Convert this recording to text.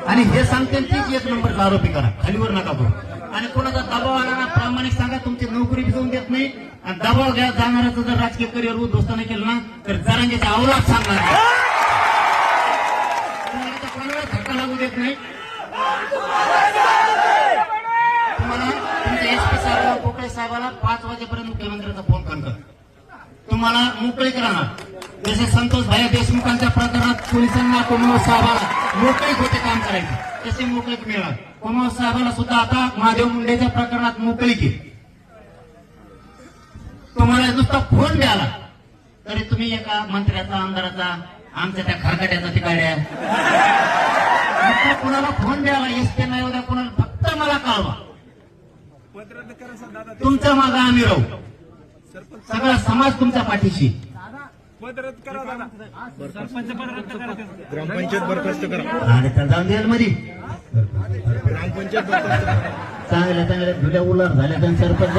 आणि हे सांगते तीच एक नंबरचा आरोपी करा, खालीवर नका करू. आणि कोणाचा दबाव आला ना प्रामाणिक सांगा, तुमची नोकरी जाऊन देत नाही. आणि दबाव घ्या जाणाऱ्याचं जर राजकीय करिअर उद्ध्वस्त नाही केलं ना तर जरांगेच्या अवलाद सांगणार कोणाला धक्का लागू देत नाही. तुम्हाला तुमच्या एसपी साहेबाला कोकळे साहेबाला 5 वाजेपर्यंत मुख्यमंत्र्यांचा फोन करतात, तुम्हाला मोकळीक राहणार. जसे संतोष भाई देशमुखांच्या प्रकरणात पोलिसांना कोमल साहेबाला मोकळीक होते काम करायचे, तसे मोकळीक मिळणार. कोमल साहेबाला सुद्धा आता महादेव मुंडेच्या प्रकरणात मोकळीक आहे. तुम्हाला नुसता फोन द्याला तरी तुम्ही एका मंत्र्याचा आमदाराचा आमच्या त्या खरकट्याचा तिकाड्या कुणाला फोन द्यावा एसटी नाही उद्या कुणाला फक्त मला कळवा. तुमच्या मागे आम्ही राहू, सगळा समाज तुमच्या पाठीशी. ग्रामपंचायत बरखास्त करा आणि त्या जाऊन जेलमध्ये ग्रामपंचायत चांगल्या चांगल्या धुल्या उलट झाल्या, सरपंच